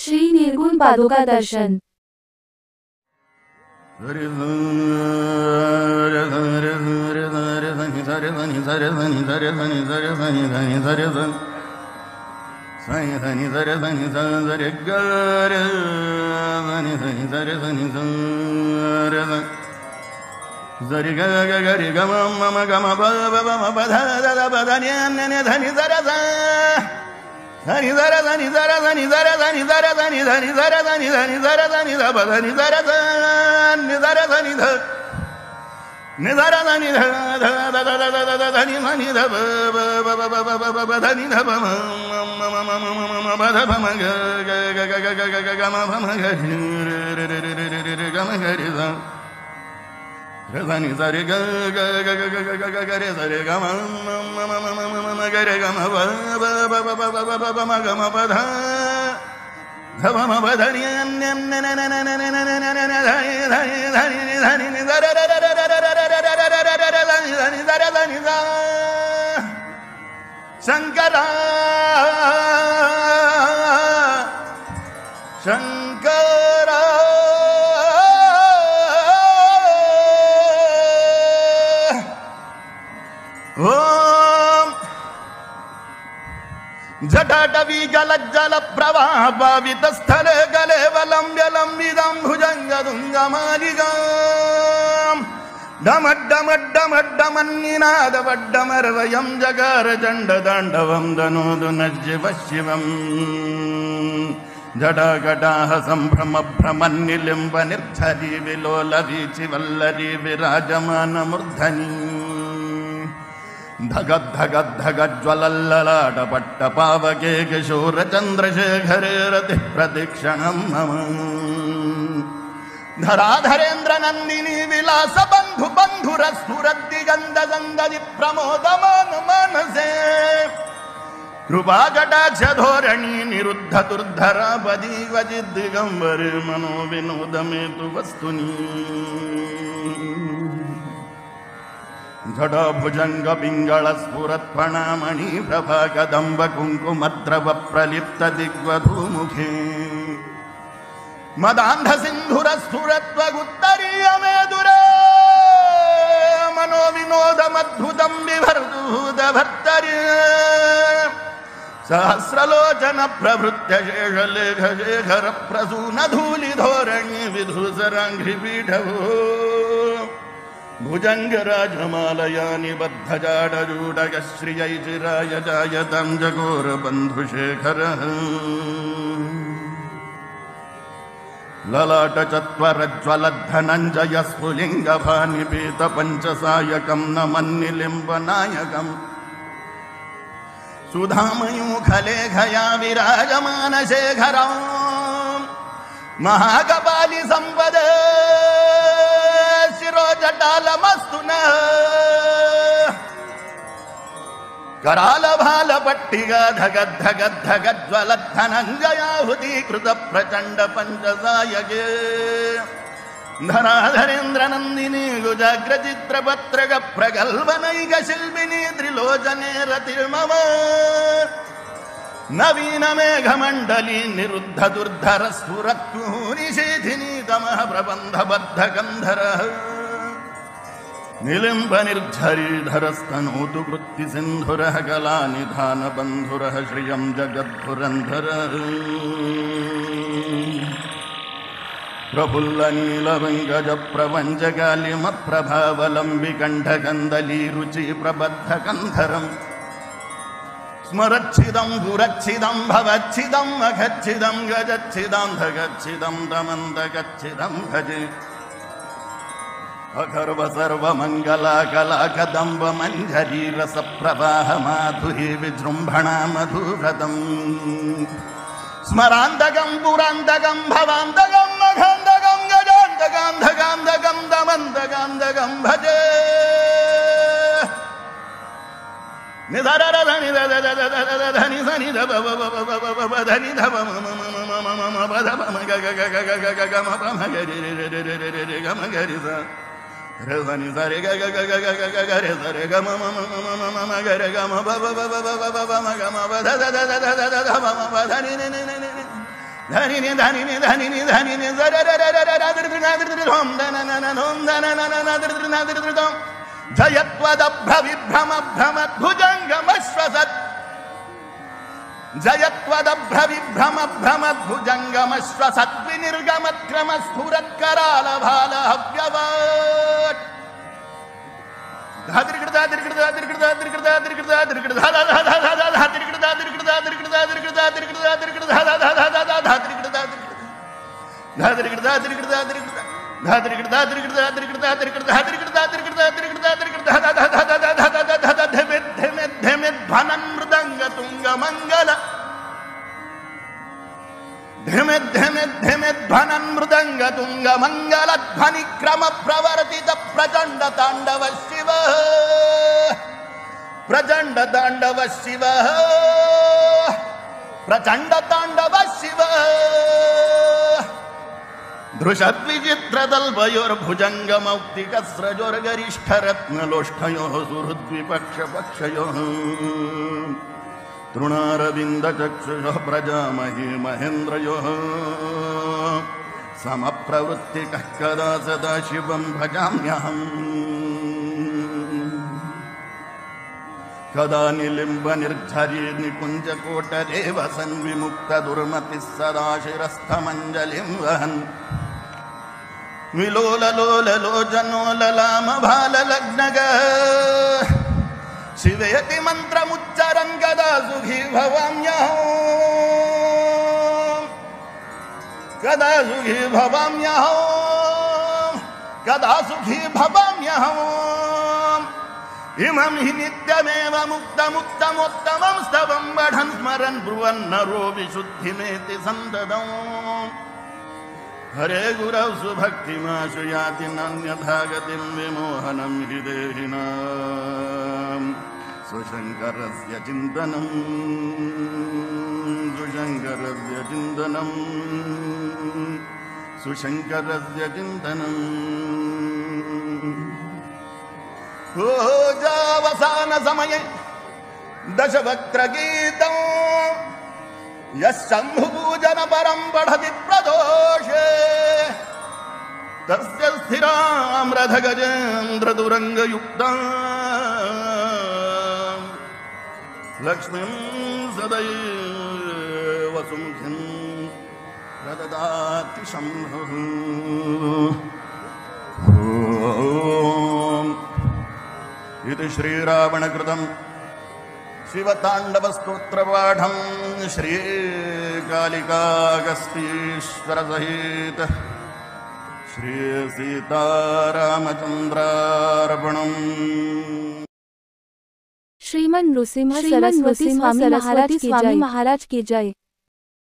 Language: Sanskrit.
श्री निर्गुण पादुका दर्शन। Zari ga ga ga ri ga ma ma ga ma ba ba ba ma ba da da da ba da ni ne da ni zara za ni zara za ni zara za ni zara za ni zara za ni da ni zara za ni da ni zara za ni da ba da ni zara za ni zara za ni da ni zara za ni da da da da da da da da ni ma ni da ba ba ba ba ba ba ba ba da ni da ba ma ma ma ma ma ma ba da ba ma ga ga ga ga ga ga ga ma ba ma ga ri ga ma ga ri za Rezani zari ga ga ga ga ga ga ga ga re zari ga ma ma ma ma ma ma ma ga re ga ma ba ba ba ba ba ba ba ba ma ga ma ba da da ba ma ba da ni ne ne ne ne ne ne ne ne ne ne ne dhani ni zara ra ra ra ra ra ra ra ra ra ra ra ra dhani zara dhani za Shankara Shankara जटाटवी गलज्जल प्रवाह भावित स्थले गले वलंब्य लंबिदं भुजंग दुंगमालिगां डमड्डमड्डमड्डमन्निनाद वड्डमर्वयं जगार जंड दांडवं दनोदु नज्जिव शिवं जटाकटाह संभ्रम भ्रमन्निलिम्ब निर्झरी विलोल वीचि वल्लरी विराजमान मूर्धनि धगद धगद धगद ज्वलल्ललाट पट्ट पावके किशोर चंद्रशेखरे रति प्रदीक्षणं मम धराधरेन्द्र नंदिनी विलास बंधु बंधुर स्फुरद्दिगंध संदधि प्रमोदमान मनसे कृपा कटाक्ष धोरणी निरुद्ध दुर्धरा बदी वजिद दिगंबर मनो विनोद में तु वस्तुनि झड़ भुजंग पिंगल स्फुरत् फणामणि प्रभा कदंब कुंकुमद्रव प्रलिप्त दिग्वधूमुखे मदांध सिंधुर स्फुरत्वगुत्तरीय मेदुरे मनो विनोद मद्भुतं बिभर्दूत भर्तरि सहस्रलोचन प्रभृत्य शेषलेख शेखर प्रसून धूलि धोरणी विधुसरांघ्रि पीठभो भुजंगराजमालयानि बद्धजाडजूडगश्रियै चिराय जायतं जगोरबन्धुशेखरः ललाटचत्वरज्ज्वलद्धनञ्जय स्फुलिङ्गभानिपीतपञ्चसायकं नमन्निलिम्बनायकम् सुधामयूखलेखया विराजमानशेखरं महाकपालि संपद शिरोजटालमस्तु न कराल भाल पट्टिगा धगद धगद धगद ज्वलद्धनञ्जयाहुतीकृत प्रचंड पंचसायके धराधरेन्द्र नंदिनी गुजाग्रचित्रपत्रक प्रगल्भनैक शिल्पिनी त्रिलोचने रतिर्मम नवीन मेघमंडली निरुद्ध दुर्धर स्फुरत्कुनिशीथिनी तमः प्रबंध बद्ध गंधरः निलिम्ब निर्झरीधरस्तनोतु वृत्ति सिंधुरः कलानिधान बंधुरः श्रियं जगद्धुरन्धरः प्रफुल्ल नीलवंगज प्रवंजगालिम प्रभावलंबिकंठकंदली रुचि प्रबद्ध कंधरम् स्मरच्छिदं गुरच्छिदं भवच्छिदं अघच्छिदं गजच्छिदं धगच्छिदं दमन्दगच्छिदं भजे अखर्व सर्वमंगला कला कदंब मंजरी रस प्रवाह माधुरी विजृंभणा मधुव्रतम् स्मरांतकं पुरांतकं भवांतकं अघांतकं गजांतकांतकांतकं दमन्तकांतकं भजे निधरधनि धनि धनि ध धनि ध म ग ग ग ग ग ग ग म प म ग रे रे रे रे रे रे ग म ग रे सा रे धनि ध रे ग ग ग ग ग ग ग रे ध रे ग म म म म म म ग रे ग म ब ब ब ब ब ब म ग म ब ध ध ध ध ध ध ध म म ब धनि ने ने ने ने धनि नि धनि नि धनि नि धनि नि जर र र र र धम धन न नोम धन न न न जयत्वदभ्रविभ्रम भ्रमद्भुजङ्गमश्वसत् जयत्वदभ्रविभ्रमद्भुजङ्गमश्वसत् विनिर्गमत्क्रमस्फुरत्करालभालहव्यवत् ध्वनिक्रम प्रवर्तित प्रचंड तांडव शिव प्रचंड तांडव शिव प्रचंड तांडव शिव धृषद्विचित्रदल्भयोर्भुजङ्गमौक्तिकस्रजोर्गरिष्ठरत्नलोष्ठयोः सुहृद्विपक्षपक्षयोः तृणारविन्दचक्षुषः प्रजामहि महेन्द्रयोः समप्रवृत्तिकः कदा सदा शिवं भजाम्यहम् कदा निलिम्बनिर्झरी निकुञ्जकोटरे वसन् विमुक्तदुर्मतिः सदा शिरस्थमञ्जलिं वहन् विलोललोललोचनोललामभाललग्नगः शिवयति मन्त्रमुच्चरन् कदा सुखी भवाम्यहम् कदा सुखी भवाम्यहम् कदा सुखी भवाम्यहम् इमं हि नित्यमेव मुक्तमुत्तमोत्तमं स्तवं बढ़न् स्मरन् ब्रुवन् नरो विशुद्धिमेति सन्ततम् हरे गुरौ सुभक्तिमाशु याति नान्यथा गतिं विमोहनं हि देहिनाम् सुशङ्करस्य चिन्तनं सुशङ्करस्य चिन्तनं सुशङ्करस्य चिन्तनम् पूजावसान समये दशवक्त्रगीतम् यशंभुपूजन परं पठति प्रदोषे तस्य स्थिराम्रधगजेन्द्रदुरङ्गयुक्तां लक्ष्मीं सदैव सुमुखीं प्रददाति शम्भुः इति श्रीरावणकृतं शिवताण्डवस्तोत्रपाठं श्रीकालिकागस्तीश्वरसहित श्रीसीतारामचन्द्रार्पणम्। श्रीमन नृसिंह सरस्वती स्वामी महाराज की जय।